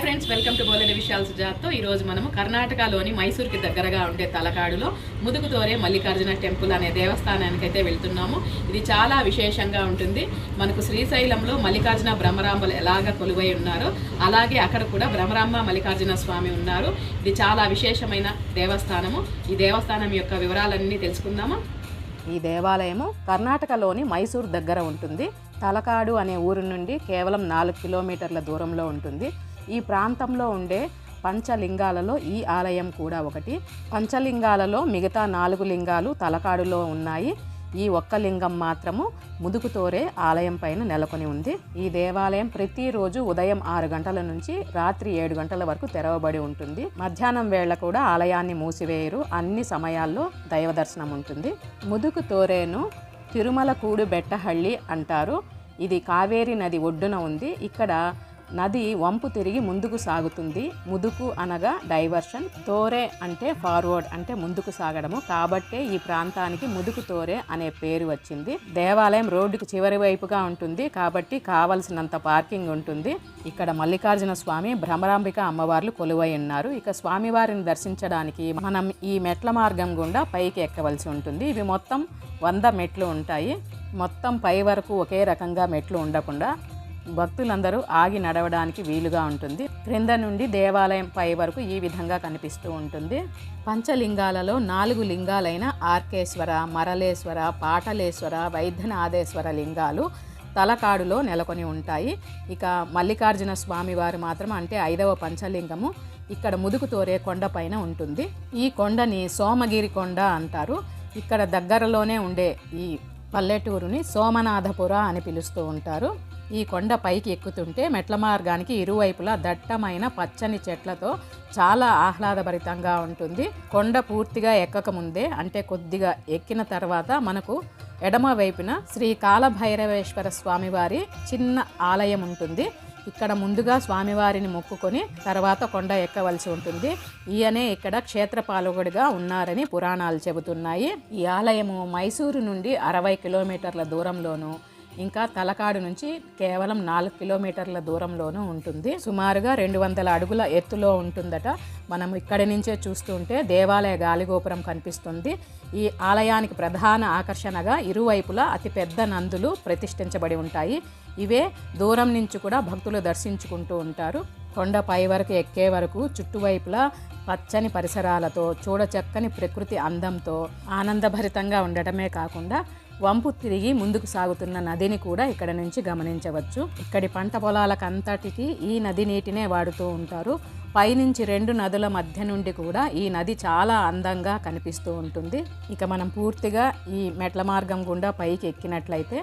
Friends, welcome to బోలెడు విషయాల సుజాత్తో. ఈరోజు మనము కర్ణాటకలోని మైసూర్కి దగ్గరగా ఉండే తలకాడులో ముదుకుతోరే మల్లికార్జున టెంపుల్ అనే దేవస్థానానికి అయితే వెళ్తున్నాము. ఇది చాలా విశేషంగా ఉంటుంది. మనకు శ్రీశైలంలో మల్లికార్జున బ్రహ్మరాంబలు ఎలాగ కొలువై ఉన్నారో అలాగే అక్కడ కూడా బ్రహ్మరాంబ మల్లికార్జున స్వామి ఉన్నారు. ఇది చాలా విశేషమైన దేవస్థానము. ఈ దేవస్థానం యొక్క వివరాలన్నీ తెలుసుకుందామా. ఈ దేవాలయము కర్ణాటకలోని మైసూర్ దగ్గర ఉంటుంది. తలకాడు అనే ఊరు నుండి కేవలం 4 కిలోమీటర్ల దూరంలో ఉంటుంది. ఈ ప్రాంతంలో ఉండే పంచలింగాలలో ఈ ఆలయం కూడా ఒకటి. పంచలింగాలలో మిగతా 4 లింగాలు తలకాడులో ఉన్నాయి. ఈ ఒక్క లింగం మాత్రము ముదుకుతోరే ఆలయం పైన నెలకొని ఉంది. ఈ దేవాలయం ప్రతిరోజు ఉదయం 6 గంటల నుంచి రాత్రి 7 గంటల వరకు తెరవబడి ఉంటుంది. మధ్యాహ్నం వేళ కూడా ఆలయాన్ని మూసివేయరు. అన్ని సమయాల్లో దైవ దర్శనం ఉంటుంది. ముదుకుతోరేను తిరుమల కూడు బెట్టహళ్ళి అంటారు. ఇది కావేరి నది ఒడ్డున ఉంది. ఇక్కడ నది వంపు తిరిగి ముందుకు సాగుతుంది. ముదుకు అనగా డైవర్షన్, తోరే అంటే ఫార్వర్డ్ అంటే ముందుకు సాగడము. కాబట్టే ఈ ప్రాంతానికి ముదుకు తోరే అనే పేరు వచ్చింది. దేవాలయం రోడ్డుకు చివరి వైపుగా ఉంటుంది కాబట్టి కావలసినంత పార్కింగ్ ఉంటుంది. ఇక్కడ మల్లికార్జున స్వామి, భ్రమరాంబిక అమ్మవార్లు కొలువై ఉన్నారు. ఇక స్వామివారిని దర్శించడానికి మనం ఈ మెట్ల మార్గం గుండా పైకి ఎక్కవలసి ఉంటుంది. ఇవి మొత్తం 100 మెట్లు ఉంటాయి. మొత్తం పై వరకు ఒకే రకంగా మెట్లు ఉండకుండా భక్తులందరూ ఆగి నడవడానికి వీలుగా ఉంటుంది. క్రింద నుండి దేవాలయం పై వరకు ఈ విధంగా కనిపిస్తూ ఉంటుంది. పంచలింగాలలో 4 లింగాలైన ఆర్కేశ్వర, మరలేశ్వర, పాటలేశ్వర, వైద్యనాథేశ్వర లింగాలు తలకాడులో నెలకొని ఉంటాయి. ఇక మల్లికార్జున స్వామి వారు మాత్రం అంటే 5వ పంచలింగము ఇక్కడ ముదుకుతోరే కొండ పైన ఉంటుంది. ఈ కొండని సోమగిరి కొండ అంటారు. ఇక్కడ దగ్గరలోనే ఉండే ఈ పల్లెటూరుని సోమనాథపుర అని పిలుస్తూ ఉంటారు. ఈ కొండ పైకి ఎక్కుతుంటే మెట్ల మార్గానికి ఇరువైపులా దట్టమైన పచ్చని చెట్లతో చాలా ఆహ్లాదభరితంగా ఉంటుంది. కొండ పూర్తిగా ఎక్కక ముందే అంటే కొద్దిగా ఎక్కిన తర్వాత మనకు ఎడమ వైపున శ్రీ కాలభైరవేశ్వర స్వామివారి చిన్న ఆలయం ఉంటుంది. ఇక్కడ ముందుగా స్వామివారిని మొక్కుకొని తర్వాత కొండ ఎక్కవలసి ఉంటుంది. ఈయనే ఇక్కడ క్షేత్రపాలకుడిగా ఉన్నారని పురాణాలు చెబుతున్నాయి. ఈ ఆలయము మైసూరు నుండి 60 కిలోమీటర్ల దూరంలోను, ఇంకా తలకాడు నుంచి కేవలం 4 కిలోమీటర్ల దూరంలోనూ ఉంటుంది. సుమారుగా 200 అడుగుల ఎత్తులో ఉంటుందట. మనం ఇక్కడి నుంచే చూస్తుంటే దేవాలయ గాలిగోపురం కనిపిస్తుంది. ఈ ఆలయానికి ప్రధాన ఆకర్షణగా ఇరువైపులా అతిపెద్ద నందులు ప్రతిష్ఠించబడి ఉంటాయి. ఇవే దూరం నుంచి కూడా భక్తులు దర్శించుకుంటూ ఉంటారు. కొండ పై వరకు ఎక్కే వరకు చుట్టువైపులా పచ్చని పరిసరాలతో, చూడచక్కని ప్రకృతి అందంతో ఆనందభరితంగా ఉండటమే కాకుండా వంపు తిరిగి ముందుకు సాగుతున్న నదిని కూడా ఇక్కడ నుంచి గమనించవచ్చు. ఇక్కడి పంట పొలాలకంతటికి ఈ నది నీటినే వాడుతూ ఉంటారు. పైనుంచి 2 నదుల మధ్య నుండి కూడా ఈ నది చాలా అందంగా కనిపిస్తూ ఉంటుంది. ఇక మనం పూర్తిగా ఈ మెట్ల మార్గం గుండా పైకి ఎక్కినట్లయితే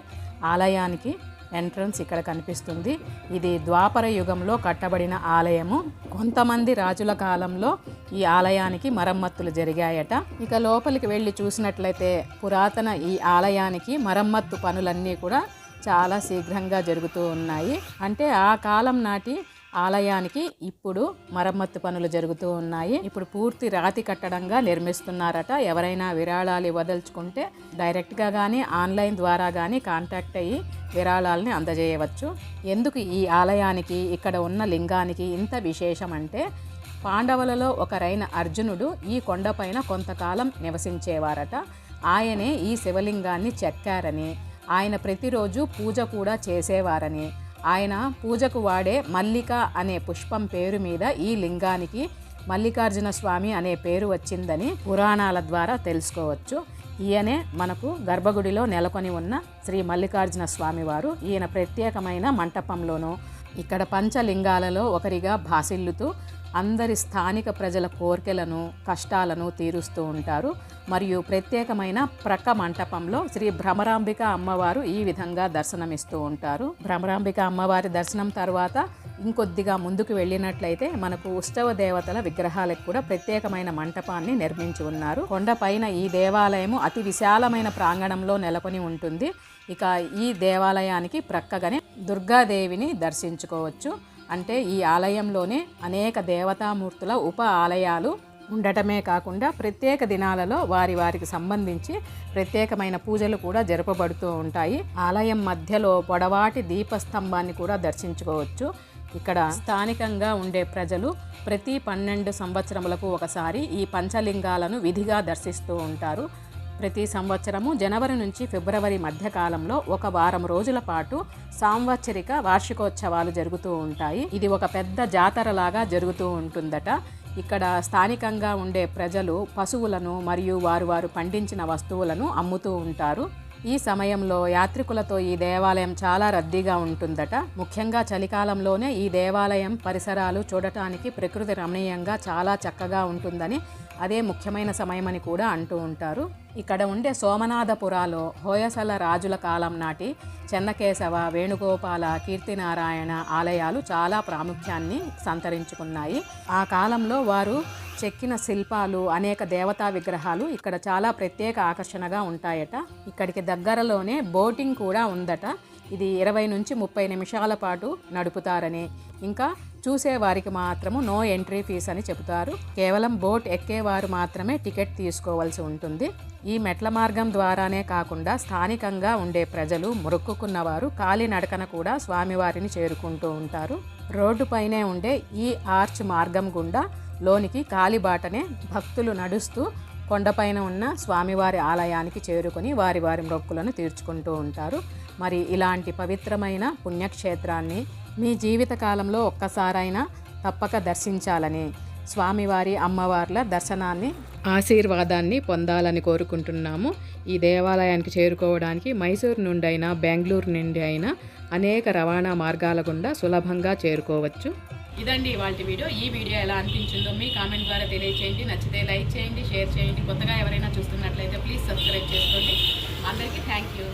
ఆలయానికి ఎంట్రన్స్ ఇక్కడ కనిపిస్తుంది. ఇది ద్వాపర యుగంలో కట్టబడిన ఆలయము. కొంతమంది రాజుల కాలంలో ఈ ఆలయానికి మరమ్మతులు జరిగాయట. ఇక లోపలికి వెళ్ళి చూసినట్లయితే పురాతన ఈ ఆలయానికి మరమ్మత్తు పనులన్నీ కూడా చాలా శీఘ్రంగా జరుగుతూ ఉన్నాయి. అంటే ఆ కాలం నాటి ఆలయానికి ఇప్పుడు మరమ్మత్తు పనులు జరుగుతూ ఉన్నాయి. ఇప్పుడు పూర్తి రాతి కట్టడంగా నిర్మిస్తున్నారట. ఎవరైనా విరాళాలు ఇవ్వదలుచుకుంటే డైరెక్ట్గా కానీ ఆన్లైన్ ద్వారా కానీ కాంటాక్ట్ అయ్యి విరాళాలని అందజేయవచ్చు. ఎందుకు ఈ ఆలయానికి, ఇక్కడ ఉన్న లింగానికి ఇంత విశేషం అంటే పాండవులలో ఒకరైన అర్జునుడు ఈ కొండపైన కొంతకాలం నివసించేవారట. ఆయనే ఈ శివలింగాన్ని చెక్కారని, ఆయన ప్రతిరోజు పూజ కూడా చేసేవారని, ఆయన పూజకు వాడే మల్లిక అనే పుష్పం పేరు మీద ఈ లింగానికి మల్లికార్జున స్వామి అనే పేరు వచ్చిందని పురాణాల ద్వారా తెలుసుకోవచ్చు. ఈయనే మనకు గర్భగుడిలో నెలకొని ఉన్న శ్రీ మల్లికార్జున స్వామి వారు. ఈయన ప్రత్యేకమైన మంటపంలోనూ ఇక్కడ పంచలింగాలలో ఒకరిగా భాసిల్లుతూ అందరి స్థానిక ప్రజల కోరికలను, కష్టాలను తీరుస్తూ ఉంటారు. మరియు ప్రత్యేకమైన ప్రక్క మంటపంలో శ్రీ భ్రమరాంబిక అమ్మవారు ఈ విధంగా దర్శనమిస్తూ ఉంటారు. భ్రమరాంబిక అమ్మవారి దర్శనం తర్వాత ఇంకొద్దిగా ముందుకు వెళ్ళినట్లయితే మనకు ఉత్సవ దేవతల విగ్రహాలకు కూడా ప్రత్యేకమైన మంటపాన్ని నిర్మించి ఉన్నారు. కొండపైన ఈ దేవాలయము అతి విశాలమైన ప్రాంగణంలో నెలకొని ఉంటుంది. ఇక ఈ దేవాలయానికి ప్రక్కగానే దుర్గాదేవిని దర్శించుకోవచ్చు. అంటే ఈ ఆలయంలోనే అనేక దేవతామూర్తుల ఉప ఆలయాలు ఉండటమే కాకుండా ప్రత్యేక దినాలలో వారికి సంబంధించి ప్రత్యేకమైన పూజలు కూడా జరపబడుతూ ఉంటాయి. ఆలయం మధ్యలో పొడవాటి దీపస్తంభాన్ని కూడా దర్శించుకోవచ్చు. ఇక్కడ స్థానికంగా ఉండే ప్రజలు ప్రతి 12 సంవత్సరములకు ఒకసారి ఈ పంచలింగాలను విధిగా దర్శిస్తూ ఉంటారు. ప్రతి సంవత్సరము జనవరి నుంచి ఫిబ్రవరి మధ్యకాలంలో ఒక వారం రోజుల పాటు సాంవత్సరిక వార్షికోత్సవాలు జరుగుతూ ఉంటాయి. ఇది ఒక పెద్ద జాతరలాగా జరుగుతూ ఉంటుందట. ఇక్కడ స్థానికంగా ఉండే ప్రజలు పశువులను మరియు వారు పండించిన వస్తువులను అమ్ముతూ ఉంటారు. ఈ సమయంలో యాత్రికులతో ఈ దేవాలయం చాలా రద్దీగా ఉంటుందట. ముఖ్యంగా చలికాలంలోనే ఈ దేవాలయం పరిసరాలు చూడటానికి ప్రకృతి రమణీయంగా చాలా చక్కగా ఉంటుందని, అదే ముఖ్యమైన సమయమని కూడా అంటూ ఉంటారు. ఇక్కడ ఉండే సోమనాథపురాలో హోయసల రాజుల కాలం నాటి చెన్నకేశవ, వేణుగోపాల, కీర్తినారాయణ ఆలయాలు చాలా ప్రాముఖ్యాన్ని సంతరించుకున్నాయి. ఆ కాలంలో వారు చెక్కిన శిల్పాలు, అనేక దేవతా విగ్రహాలు ఇక్కడ చాలా ప్రత్యేక ఆకర్షణగా ఉంటాయట. ఇక్కడికి దగ్గరలోనే బోటింగ్ కూడా ఉందట. ఇది 20 నుంచి 30 నిమిషాల పాటు నడుపుతారని, ఇంకా చూసేవారికి మాత్రము నో ఎంట్రీ ఫీస్ అని చెబుతారు. కేవలం బోట్ ఎక్కేవారు మాత్రమే టికెట్ తీసుకోవాల్సి ఉంటుంది. ఈ మెట్ల మార్గం ద్వారానే కాకుండా స్థానికంగా ఉండే ప్రజలు, మొక్కుకున్నవారు కాలినడకన కూడా స్వామివారిని చేరుకుంటూ ఉంటారు. రోడ్డుపైనే ఉండే ఈ ఆర్చ్ మార్గం గుండా లోనికి కాలిబాటనే భక్తులు నడుస్తూ కొండపైన ఉన్న స్వామివారి ఆలయానికి చేరుకొని వారి మొక్కులను తీర్చుకుంటూ ఉంటారు. మరి ఇలాంటి పవిత్రమైన పుణ్యక్షేత్రాన్ని మీ జీవితకాలంలో ఒక్కసారైనా తప్పక దర్శించాలని, స్వామివారి అమ్మవార్ల దర్శనాన్ని, ఆశీర్వాదాన్ని పొందాలని కోరుకుంటున్నాము. ఈ దేవాలయానికి చేరుకోవడానికి మైసూరు నుండి అయినా, బెంగళూరు నుండి అయినా అనేక రవాణా మార్గాల గుండా సులభంగా చేరుకోవచ్చు. ఇదండి ఇవాళ వీడియో. ఈ వీడియో ఎలా అనిపించిందో మీ కామెంట్ ద్వారా తెలియచేయండి. నచ్చితే లైక్ చేయండి, షేర్ చేయండి. కొత్తగా ఎవరైనా చూస్తున్నట్లయితే ప్లీజ్ సబ్స్క్రైబ్ చేసుకోండి. అందరికీ థ్యాంక్ యూ.